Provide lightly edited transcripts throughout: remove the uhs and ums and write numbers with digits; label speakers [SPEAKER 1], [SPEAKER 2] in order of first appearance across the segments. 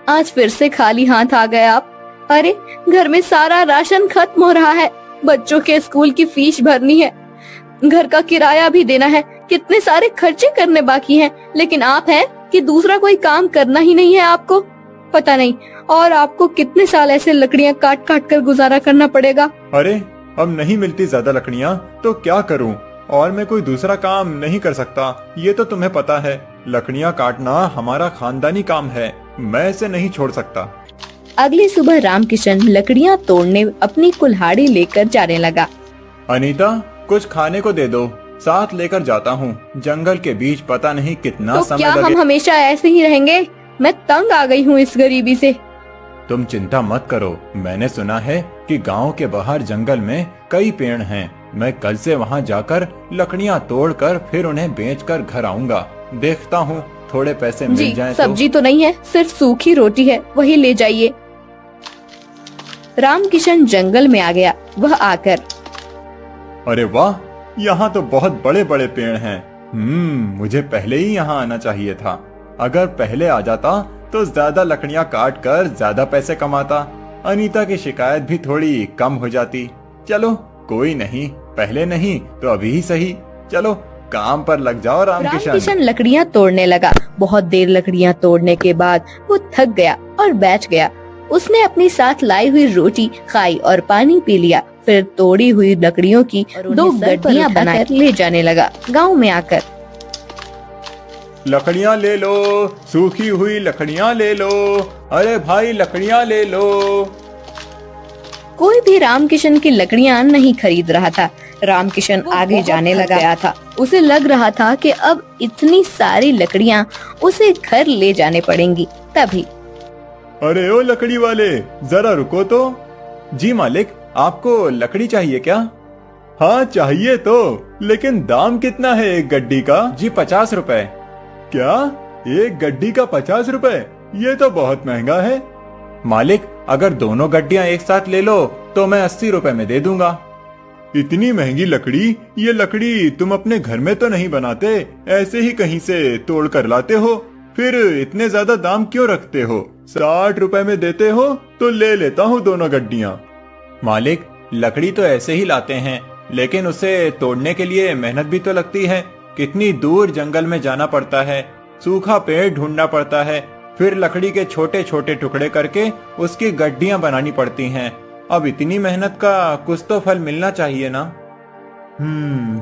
[SPEAKER 1] आज फिर से खाली हाथ आ गए आप। अरे घर में सारा राशन खत्म हो रहा है, बच्चों के स्कूल की फीस भरनी है, घर का किराया भी देना है, कितने सारे खर्चे करने बाकी हैं। लेकिन आप हैं कि दूसरा कोई काम करना ही नहीं है आपको। पता नहीं और आपको कितने साल ऐसे लकड़ियाँ काट काट कर गुजारा करना पड़ेगा।
[SPEAKER 2] अरे अब नहीं मिलती ज्यादा लकड़ियाँ तो क्या करूँ, और मैं कोई दूसरा काम नहीं कर सकता, ये तो तुम्हें पता है। लकड़ियाँ काटना हमारा खानदानी काम है, मैं इसे नहीं छोड़ सकता।
[SPEAKER 1] अगली सुबह रामकिशन लकड़ियाँ तोड़ने अपनी कुल्हाड़ी लेकर जाने लगा।
[SPEAKER 2] अनीता, कुछ खाने को दे दो, साथ लेकर जाता हूँ। जंगल के बीच पता नहीं कितना
[SPEAKER 1] तो
[SPEAKER 2] समय
[SPEAKER 1] क्या
[SPEAKER 2] लगे।
[SPEAKER 1] हम हमेशा ऐसे ही रहेंगे? मैं तंग आ गई हूँ इस गरीबी से।
[SPEAKER 2] तुम चिंता मत करो, मैंने सुना है कि गांव के बाहर जंगल में कई पेड़ हैं। मैं कल से वहां जाकर लकड़ियां तोड़कर फिर उन्हें बेचकर घर आऊंगा। देखता हूँ थोड़े पैसे मिल जाएं तो।
[SPEAKER 1] सब्जी तो नहीं है, सिर्फ सूखी रोटी है, वही ले जाइए। रामकिशन जंगल में आ गया। वह आकर,
[SPEAKER 2] अरे वाह, यहाँ तो बहुत बड़े बड़े पेड़ हैं। मुझे पहले ही यहाँ आना चाहिए था। अगर पहले आ जाता तो ज्यादा लकड़ियाँ काट कर ज्यादा पैसे कमाता। अनीता की शिकायत भी थोड़ी कम हो जाती। चलो कोई नहीं, पहले नहीं तो अभी ही सही। चलो काम पर लग जाओ
[SPEAKER 1] रामकिशन लकड़ियाँ तोड़ने लगा। बहुत देर लकड़ियाँ तोड़ने के बाद वो थक गया और बैठ गया। उसने अपनी साथ लाई हुई रोटी खाई और पानी पी लिया। फिर तोड़ी हुई लकड़ियों की 2 गड्डियाँ बनाकर ले जाने लगा। गांव में आकर,
[SPEAKER 2] लकड़ियाँ ले लो, सूखी हुई लकड़ियाँ ले लो, अरे भाई लकड़ियाँ ले लो।
[SPEAKER 1] कोई भी रामकिशन की लकड़ियाँ नहीं खरीद रहा था। रामकिशन आगे जाने लगा था। उसे लग रहा था कि अब इतनी सारी लकड़ियाँ उसे घर ले जाने पड़ेंगी। तभी,
[SPEAKER 2] अरे ओ लकड़ी वाले, जरा रुको तो। जी मालिक, आपको लकड़ी चाहिए क्या? हाँ चाहिए तो, लेकिन दाम कितना है एक गड्डी का? जी 50 रुपए। क्या एक गड्डी का 50 रुपए? ये तो बहुत महंगा है। मालिक, अगर दोनों गड्डियां एक साथ ले लो तो मैं 80 रुपए में दे दूंगा। इतनी महंगी लकड़ी? ये लकड़ी तुम अपने घर में तो नहीं बनाते, ऐसे ही कहीं से तोड़ कर लाते हो? फिर इतने ज्यादा दाम क्यों रखते हो? 60 रुपए में देते हो तो ले लेता हूँ दोनों गड्डियाँ। मालिक, लकड़ी तो ऐसे ही लाते हैं, लेकिन उसे तोड़ने के लिए मेहनत भी तो लगती है। कितनी दूर जंगल में जाना पड़ता है, सूखा पेड़ ढूंढना पड़ता है, फिर लकड़ी के छोटे छोटे टुकड़े करके उसकी गड्डियां बनानी पड़ती हैं। अब इतनी मेहनत का कुछ तो फल मिलना चाहिए ना।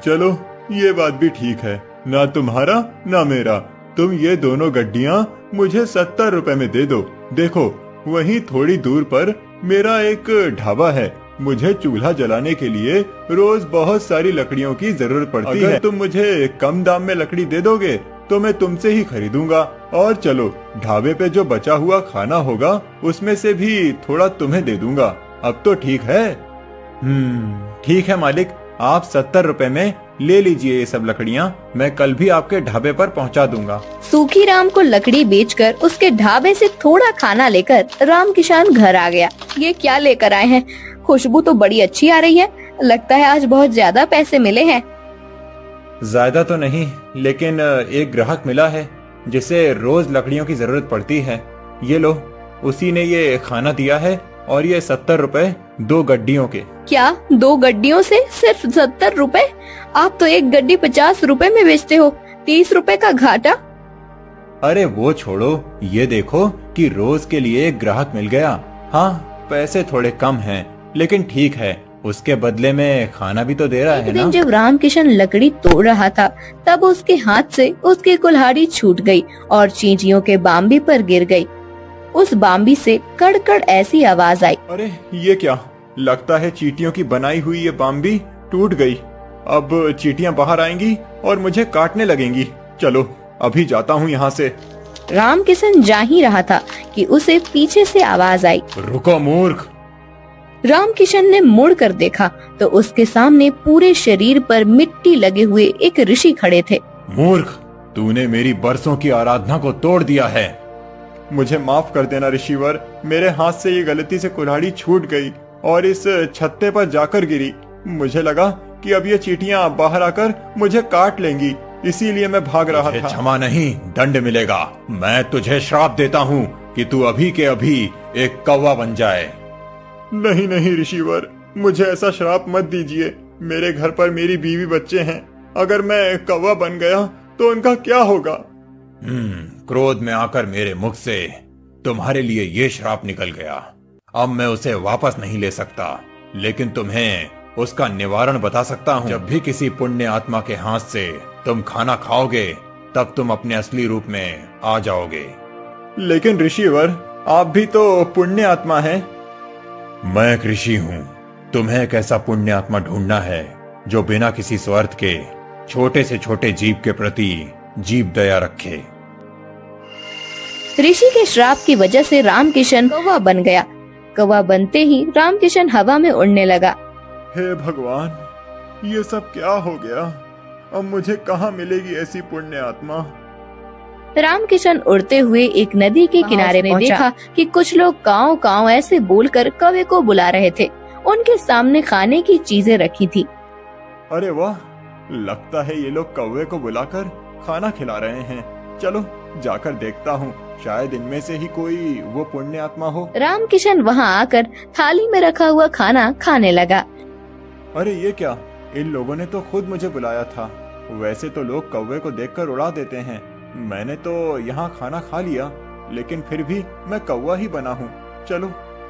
[SPEAKER 2] चलो ये बात भी ठीक है, ना तुम्हारा ना मेरा। तुम ये दोनों गड्डियां मुझे 70 रुपए में दे दो। देखो वहीं थोड़ी दूर पर मेरा एक ढाबा है। मुझे चूल्हा जलाने के लिए रोज बहुत सारी लकड़ियों की जरूरत पड़ती है। अगर तुम मुझे कम दाम में लकड़ी दे दोगे तो मैं तुमसे ही खरीदूंगा। और चलो ढाबे पे जो बचा हुआ खाना होगा उसमें से भी थोड़ा तुम्हें दे दूंगा। अब तो ठीक है? ठीक है मालिक, आप 70 रुपए में ले लीजिए ये सब लकड़ियाँ। मैं कल भी आपके ढाबे पर पहुँचा दूंगा।
[SPEAKER 1] सूखीराम को लकड़ी बेचकर उसके ढाबे से थोड़ा खाना लेकर रामकिशन घर आ गया। ये क्या लेकर आए हैं? खुशबू तो बड़ी अच्छी आ रही है। लगता है आज बहुत ज्यादा पैसे मिले हैं।
[SPEAKER 2] ज्यादा तो नहीं, लेकिन एक ग्राहक मिला है जिसे रोज लकड़ियों की जरूरत पड़ती है। ये लो, उसी ने ये खाना दिया है और ये 70 रुपए 2 गड्डियों के।
[SPEAKER 1] क्या 2 गड्डियों से सिर्फ 70 रुपए? आप तो एक गड्डी 50 रुपए में बेचते हो। 30 रुपए का घाटा।
[SPEAKER 2] अरे वो छोड़ो, ये देखो कि रोज के लिए एक ग्राहक मिल गया। हाँ पैसे थोड़े कम हैं, लेकिन ठीक है, उसके बदले में खाना भी तो दे रहा है ना।
[SPEAKER 1] जब रामकिशन लकड़ी तोड़ रहा था तब उसके हाथ से उसकी कुल्हाड़ी छूट गई और चींटियों के बाम्बी पर गिर गई। उस बाम्बी से कड़कड़ ऐसी आवाज आई।
[SPEAKER 2] अरे ये क्या? लगता है चींटियों की बनाई हुई ये बाम्बी टूट गई। अब चींटियां बाहर आएंगी और मुझे काटने लगेंगी। चलो अभी जाता हूँ यहाँ से।
[SPEAKER 1] रामकिशन जा ही रहा था कि उसे पीछे से आवाज आई।
[SPEAKER 2] रुको मूर्ख।
[SPEAKER 1] रामकिशन ने मुड़कर देखा तो उसके सामने पूरे शरीर पर मिट्टी लगे हुए एक ऋषि खड़े थे।
[SPEAKER 2] मूर्ख, तूने मेरी बरसों की आराधना को तोड़ दिया है। मुझे माफ कर देना ऋषिवर, मेरे हाथ से ये गलती से कुल्हाड़ी छूट गई और इस छत्ते पर जाकर गिरी। मुझे लगा कि अब ये चींटियां बाहर आकर मुझे काट लेंगी, इसीलिए मैं भाग रहा था। क्षमा नहीं, दंड मिलेगा। मैं तुझे श्राप देता हूँ कि तू अभी के अभी एक कौवा बन जाए। नहीं नहीं ऋषिवर, मुझे ऐसा श्राप मत दीजिए। मेरे घर पर मेरी बीवी बच्चे हैं, अगर मैं कौवा बन गया तो उनका क्या होगा? क्रोध में आकर मेरे मुख से तुम्हारे लिए ये श्राप निकल गया। अब मैं उसे वापस नहीं ले सकता, लेकिन तुम्हें उसका निवारण बता सकता हूँ। जब भी किसी पुण्य आत्मा के हाथ से तुम खाना खाओगे, तब तुम अपने असली रूप में आ जाओगे। लेकिन ऋषिवर, आप भी तो पुण्य आत्मा हैं। मैं एक ऋषि हूँ। तुम्हें एक ऐसा पुण्य आत्मा ढूंढना है जो बिना किसी स्वार्थ के छोटे से छोटे जीव के प्रति जीव दया रखे।
[SPEAKER 1] ऋषि के श्राप की वजह से रामकिशन कौवा बन गया। कौवा बनते ही रामकिशन हवा में उड़ने लगा।
[SPEAKER 2] हे भगवान, ये सब क्या हो गया? अब मुझे कहाँ मिलेगी ऐसी पुण्य आत्मा?
[SPEAKER 1] रामकिशन उड़ते हुए एक नदी के किनारे में देखा कि कुछ लोग काव काव ऐसे बोलकर कौवे को बुला रहे थे। उनके सामने खाने की चीजें रखी थी।
[SPEAKER 2] अरे वाह, लगता है ये लोग कौवे को बुलाकर खाना खिला रहे हैं। चलो जाकर देखता हूँ, शायद इनमें से ही कोई वो पुण्य आत्मा हो।
[SPEAKER 1] रामकिशन वहाँ आकर थाली में रखा हुआ खाना खाने लगा।
[SPEAKER 2] अरे ये क्या, इन लोगों ने तो खुद मुझे बुलाया था। वैसे तो लोग कौवे को देखकर उड़ा देते हैं। मैंने तो यहाँ खाना खा लिया, लेकिन फिर भी मैं कौवा ही बना हूँ। चलो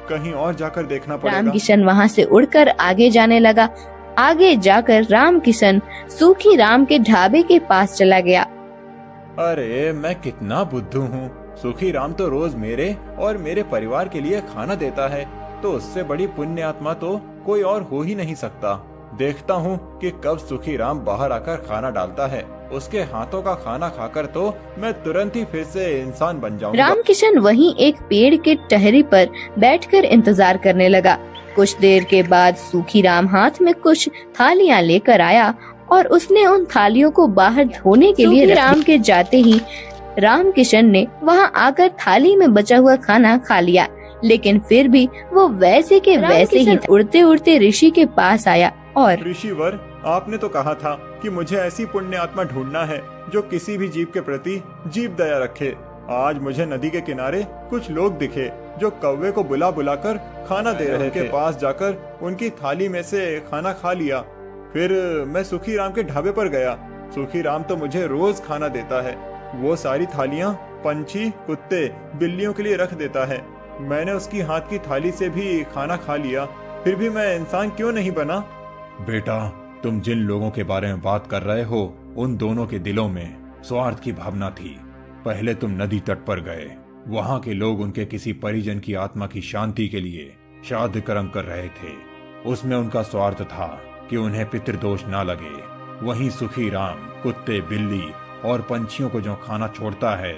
[SPEAKER 2] कहीं और जाकर देखना पड़ेगा।
[SPEAKER 1] रामकिशन वहाँ से उड़कर आगे जाने लगा। आगे जाकर रामकिशन सूखी राम के ढाबे के पास चला गया।
[SPEAKER 2] अरे मैं कितना बुद्धू हूँ। सूखी राम तो रोज मेरे और मेरे परिवार के लिए खाना देता है, तो उससे बड़ी पुण्य आत्मा तो कोई और हो ही नहीं सकता। देखता हूँ कि कब सूखी राम बाहर आकर खाना डालता है। उसके हाथों का खाना खाकर तो मैं तुरंत ही फिर से इंसान बन जाऊंगा।
[SPEAKER 1] रामकिशन वहीं एक पेड़ के टहरी पर बैठकर इंतजार करने लगा। कुछ देर के बाद सूखी राम हाथ में कुछ थालियां लेकर आया और उसने उन थालियों को बाहर धोने के लिए राम के जाते ही रामकिशन ने वहां आकर थाली में बचा हुआ खाना खा लिया। लेकिन फिर भी वो वैसे के वैसे ही उड़ते उड़ते ऋषि के पास आया और
[SPEAKER 2] ऋषिवर, आपने तो कहा था कि मुझे ऐसी पुण्य आत्मा ढूंढना है जो किसी भी जीव के प्रति जीव दया रखे। आज मुझे नदी के किनारे कुछ लोग दिखे जो कौवे को बुला बुलाकर खाना दे रहे थे। उनके पास जाकर उनकी थाली में से खाना खा लिया। फिर मैं सूखी राम के ढाबे पर गया। सूखी राम तो मुझे रोज खाना देता है। वो सारी थालियां पंछी, कुत्ते, बिल्लियों के लिए रख देता है। मैंने उसकी हाथ की थाली से भी खाना खा लिया, फिर भी मैं इंसान क्यों नहीं बना? बेटा, तुम जिन लोगों के बारे में बात कर रहे हो, उन दोनों के दिलों में स्वार्थ की भावना थी। पहले तुम नदी तट पर गए। वहां के लोग उनके किसी परिजन की आत्मा की शांति के लिए श्राद्ध कर्म कर रहे थे। उसमें उनका स्वार्थ था कि उन्हें पितृदोष ना लगे। वहीं सुखी राम कुत्ते, बिल्ली और पंछियों को जो खाना छोड़ता है,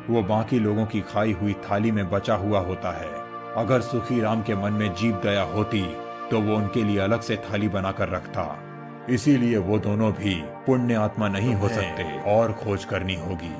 [SPEAKER 2] वो बाकी लोगों की खाई हुई थाली में बचा हुआ होता है। अगर सुखी राम के मन में जीव दया होती तो वो उनके लिए अलग से थाली बनाकर रखता। इसीलिए वो दोनों भी पुण्य आत्मा नहीं हो सकते और खोज करनी होगी।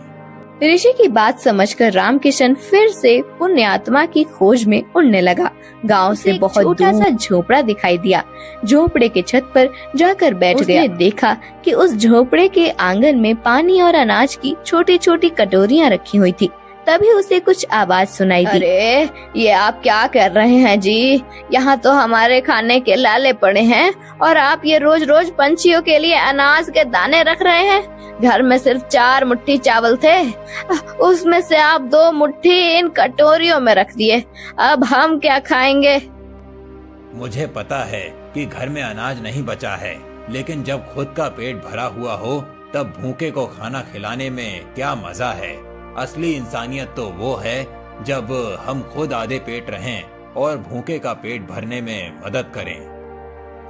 [SPEAKER 1] ऋषि की बात समझकर रामकिशन फिर से पुण्य आत्मा की खोज में उड़ने लगा। गांव से बहुत छोटा सा झोपड़ा दिखाई दिया। झोपड़े के छत पर जाकर बैठ गया। देखा कि उस झोपड़े के आंगन में पानी और अनाज की छोटी छोटी कटोरियां रखी हुई थी। तभी उसे कुछ आवाज सुनाई दी। अरे ये आप क्या कर रहे हैं जी? यहाँ तो हमारे खाने के लाले पड़े हैं और आप ये रोज रोज पंछियों के लिए अनाज के दाने रख रहे हैं। घर में सिर्फ 4 मुट्ठी चावल थे, उसमें से आप 2 मुट्ठी इन कटोरियों में रख दिए। अब हम क्या खाएंगे?
[SPEAKER 3] मुझे पता है कि घर में अनाज नहीं बचा है, लेकिन जब खुद का पेट भरा हुआ हो तब भूखे को खाना खिलाने में क्या मजा है। असली इंसानियत तो वो है जब हम खुद आधे पेट रहें और भूखे का पेट भरने में मदद करें।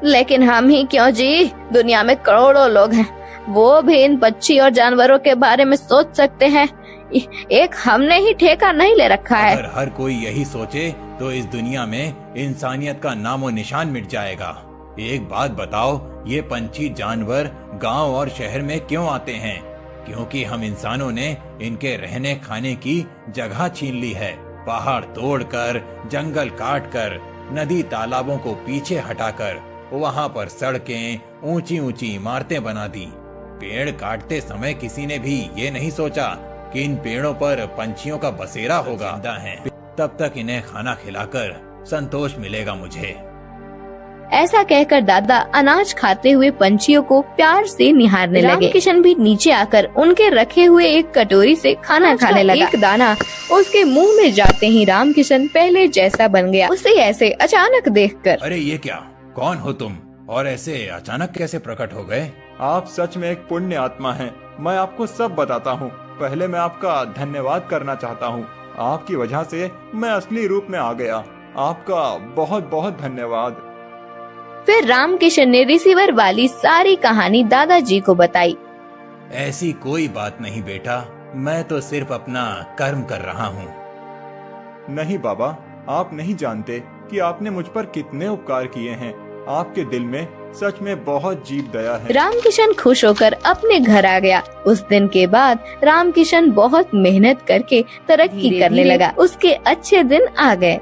[SPEAKER 1] लेकिन हम ही क्यों जी? दुनिया में करोड़ों लोग हैं, वो भी इन पक्षी और जानवरों के बारे में सोच सकते हैं। एक हमने ही ठेका नहीं ले रखा है।
[SPEAKER 3] अगर हर कोई यही सोचे तो इस दुनिया में इंसानियत का नामो निशान मिट जाएगा। एक बात बताओ, ये पंछी जानवर गांव और शहर में क्यों आते हैं? क्योंकि हम इंसानों ने इनके रहने खाने की जगह छीन ली है। पहाड़ तोड़कर, जंगल काटकर, नदी तालाबों को पीछे हटाकर वहाँ पर सड़कें, ऊंची ऊंची इमारतें बना दी। पेड़ काटते समय किसी ने भी ये नहीं सोचा कि इन पेड़ों पर पंछियों का बसेरा होगा। तब तक इन्हें खाना खिलाकर संतोष मिलेगा मुझे।
[SPEAKER 1] ऐसा कहकर दादा अनाज खाते हुए पंछियों को प्यार से निहारने लगे। रामकिशन भी नीचे आकर उनके रखे हुए एक कटोरी से खाना खाने लगा। एक दाना उसके मुंह में जाते ही रामकिशन पहले जैसा बन गया। उसे ऐसे अचानक देखकर,
[SPEAKER 3] अरे ये क्या, कौन हो तुम और ऐसे अचानक कैसे प्रकट हो गए?
[SPEAKER 2] आप सच में एक पुण्य आत्मा हैं। मैं आपको सब बताता हूँ। पहले मैं आपका धन्यवाद करना चाहता हूँ। आपकी वजह से मैं असली रूप में आ गया। आपका बहुत बहुत धन्यवाद।
[SPEAKER 1] फिर रामकिशन ने रिसीवर वाली सारी कहानी दादाजी को बताई।
[SPEAKER 3] ऐसी कोई बात नहीं बेटा, मैं तो सिर्फ अपना कर्म कर रहा हूँ।
[SPEAKER 2] नहीं बाबा, आप नहीं जानते कि आपने मुझ पर कितने उपकार किए हैं। आपके दिल में सच में बहुत जीव दया है।
[SPEAKER 1] रामकिशन खुश होकर अपने घर आ गया। उस दिन के बाद रामकिशन बहुत मेहनत करके तरक्की करने लगा। उसके अच्छे दिन आ गए।